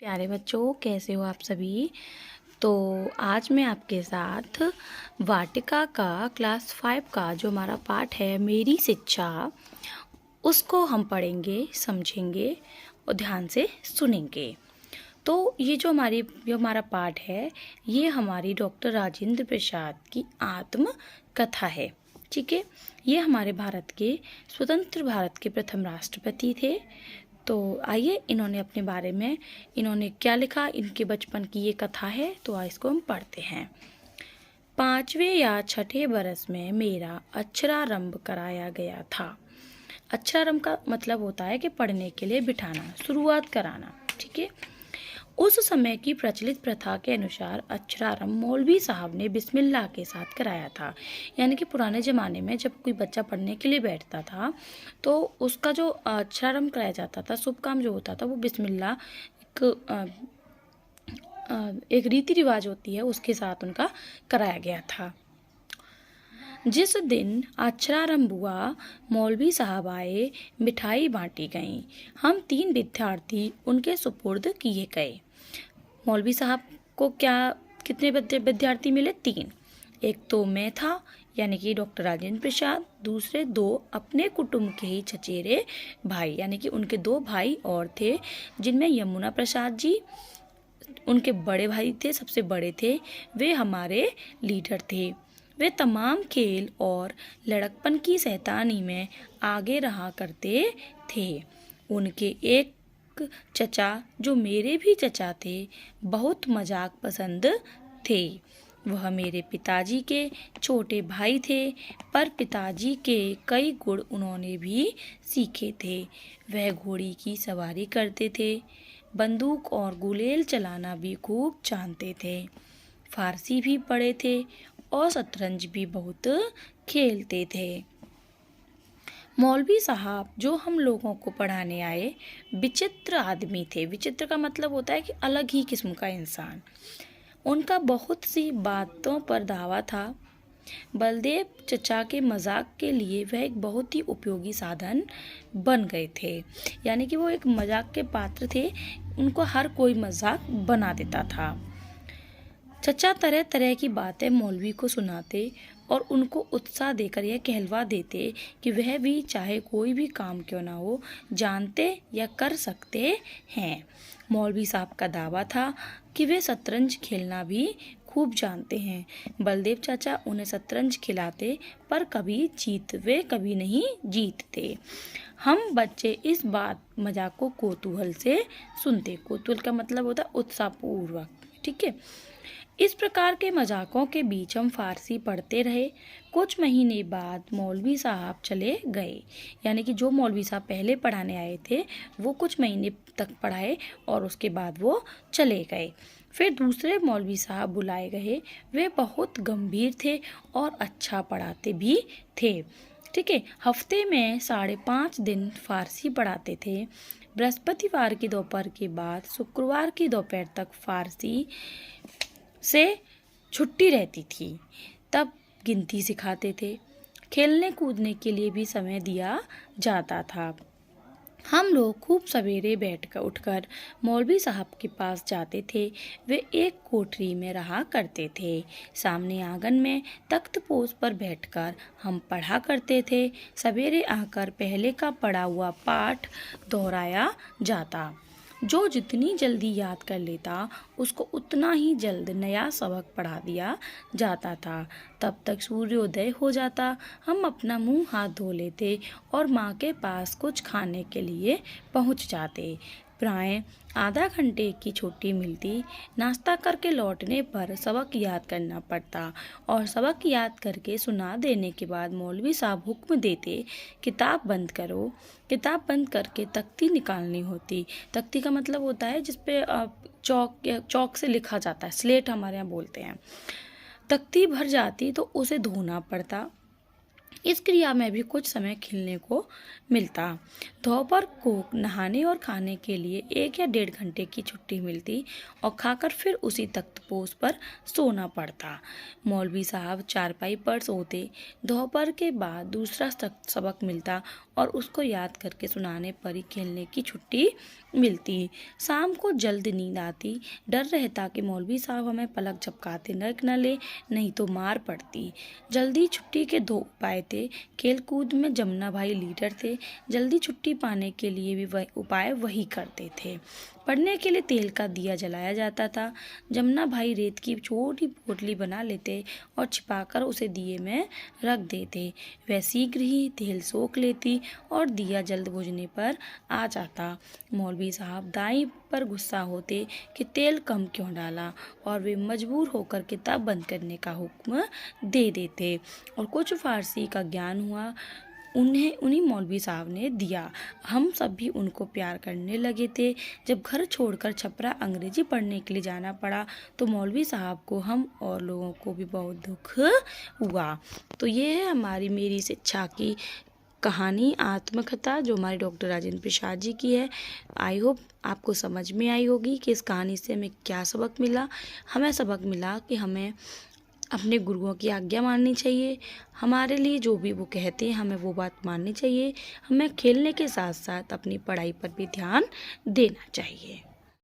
प्यारे बच्चों, कैसे हो आप सभी। तो आज मैं आपके साथ वाटिका का क्लास 5 का जो हमारा पाठ है मेरी शिक्षा, उसको हम पढ़ेंगे, समझेंगे और ध्यान से सुनेंगे। तो ये जो हमारा पाठ है, ये हमारी डॉक्टर राजेंद्र प्रसाद की आत्म कथा है। ठीक है, ये हमारे भारत के स्वतंत्र भारत के प्रथम राष्ट्रपति थे। तो आइए, इन्होंने अपने बारे में इन्होंने क्या लिखा, इनके बचपन की ये कथा है। तो आज इसको हम पढ़ते हैं। 5वें या 6ठे बरस में मेरा अक्षरारंभ कराया गया था। अक्षरारंभ का मतलब होता है कि पढ़ने के लिए बिठाना, शुरुआत कराना। ठीक है, उस समय की प्रचलित प्रथा के अनुसार अक्षरारंभ मौलवी साहब ने बिस्मिल्लाह के साथ कराया था। यानी कि पुराने ज़माने में जब कोई बच्चा पढ़ने के लिए बैठता था तो उसका जो अक्षरारंभ कराया जाता था, शुभ काम जो होता था, वो बिस्मिल्लाह एक रीति रिवाज होती है, उसके साथ उनका कराया गया था। जिस दिन अक्षरारंभ हुआ, मौलवी साहब आए, मिठाई बांटी गई। हम 3 विद्यार्थी उनके सुपुर्द किए गए। मौलवी साहब को कितने विद्यार्थी मिले? 3। एक तो मैं था, यानी कि डॉक्टर राजेंद्र प्रसाद। दूसरे 2 अपने कुटुंब के ही चचेरे भाई, यानी कि उनके 2 भाई और थे, जिनमें यमुना प्रसाद जी उनके बड़े भाई थे, सबसे बड़े थे। वे हमारे लीडर थे। वे तमाम खेल और लड़कपन की शैतानी में आगे रहा करते थे। उनके एक चचा, जो मेरे भी चचा थे, बहुत मजाक पसंद थे। वह मेरे पिताजी के छोटे भाई थे, पर पिताजी के कई गुण उन्होंने भी सीखे थे। वह घोड़ी की सवारी करते थे, बंदूक और गुलेल चलाना भी खूब जानते थे, फारसी भी पढ़े थे और शतरंज भी बहुत खेलते थे। मौलवी साहब जो हम लोगों को पढ़ाने आए, विचित्र आदमी थे। विचित्र का मतलब होता है कि अलग ही किस्म का इंसान। उनका बहुत सी बातों पर दावा था। बलदेव चचा के मजाक के लिए वह एक बहुत ही उपयोगी साधन बन गए थे। यानी कि वो एक मजाक के पात्र थे, उनको हर कोई मजाक बना देता था। चचा तरह तरह की बातें मौलवी को सुनाते और उनको उत्साह देकर यह कहलवा देते कि वह भी चाहे कोई भी काम क्यों ना हो, जानते या कर सकते हैं। मौलवी साहब का दावा था कि वे शतरंज खेलना भी खूब जानते हैं। बलदेव चाचा उन्हें शतरंज खिलाते, पर वे कभी नहीं जीतते। हम बच्चे इस बात मजाक को कौतूहल से सुनते। कौतूहल का मतलब होता है उत्साहपूर्वक। ठीक है, इस प्रकार के मजाकों के बीच हम फारसी पढ़ते रहे। कुछ महीने बाद मौलवी साहब चले गए। यानी कि जो मौलवी साहब पहले पढ़ाने आए थे, वो कुछ महीने तक पढ़ाए और उसके बाद वो चले गए। फिर दूसरे मौलवी साहब बुलाए गए। वे बहुत गंभीर थे और अच्छा पढ़ाते भी थे। ठीक है, हफ्ते में 5.5 दिन फारसी पढ़ाते थे। बृहस्पतिवार की दोपहर के बाद शुक्रवार की दोपहर तक फारसी से छुट्टी रहती थी। तब गिनती सिखाते थे। खेलने कूदने के लिए भी समय दिया जाता था। हम लोग खूब सवेरे उठकर मौलवी साहब के पास जाते थे। वे एक कोठरी में रहा करते थे। सामने आंगन में तख्तपोश पर बैठकर हम पढ़ा करते थे। सवेरे आकर पहले का पढ़ा हुआ पाठ दोहराया जाता। जो जितनी जल्दी याद कर लेता, उसको उतना ही जल्द नया सबक पढ़ा दिया जाता था। तब तक सूर्योदय हो जाता। हम अपना मुंह हाथ धो लेते और माँ के पास कुछ खाने के लिए पहुँच जाते। प्राय आधा घंटे की छुट्टी मिलती। नाश्ता करके लौटने पर सबक याद करना पड़ता और सबक याद करके सुना देने के बाद मौलवी साहब हुक्म देते, किताब बंद करो। किताब बंद करके तख्ती निकालनी होती। तख्ती का मतलब होता है जिस पे चौक से लिखा जाता है, स्लेट हमारे यहाँ बोलते हैं। तख्ती भर जाती तो उसे धोना पड़ता। इस क्रिया में भी कुछ समय खिलने को मिलता। दोपहर को नहाने और खाने के लिए 1 या 1.5 घंटे की छुट्टी मिलती और खाकर फिर उसी तख्तपोश पर सोना पड़ता। मौलवी साहब चारपाई पर सोते। दोपहर के बाद दूसरा सबक मिलता और उसको याद करके सुनाने पर ही खेलने की छुट्टी मिलती। शाम को जल्द नींद आती। डर रहता कि मौलवी साहब हमें पलक झपकाते न ले, नहीं तो मार पड़ती। जल्दी छुट्टी के 2 उपाय थे। खेल कूद में जमुना भाई लीडर थे। जल्दी छुट्टी पाने के लिए भी वही उपाय वही करते थे। पढ़ने के लिए तेल का दिया जलाया जाता था। जमुना भाई रेत की छोटी पोटली बना लेते और छिपाकर उसे दिए में रख देते। वह शीघ्र ही तेल सोख लेती और दिया जल्द बुझने पर आ जाता। मौलवी साहब दाई पर गुस्सा होते कि तेल कम क्यों डाला, और वे मजबूर होकर किताब बंद करने का हुक्म दे देते। और कुछ फारसी का ज्ञान हुआ उन्हीं मौलवी साहब ने दिया। हम सब भी उनको प्यार करने लगे थे। जब घर छोड़कर छपरा अंग्रेजी पढ़ने के लिए जाना पड़ा तो मौलवी साहब को, हम और लोगों को भी बहुत दुख हुआ। तो ये है हमारी मेरी शिक्षा की कहानी, आत्मकथा, जो हमारे डॉक्टर राजेंद्र प्रसाद जी की है। आई होप आपको समझ में आई होगी कि इस कहानी से हमें क्या सबक मिला। हमें सबक मिला कि हमें अपने गुरुओं की आज्ञा माननी चाहिए। हमारे लिए जो भी वो कहते हैं हमें वो बात माननी चाहिए। हमें खेलने के साथ साथ अपनी पढ़ाई पर भी ध्यान देना चाहिए।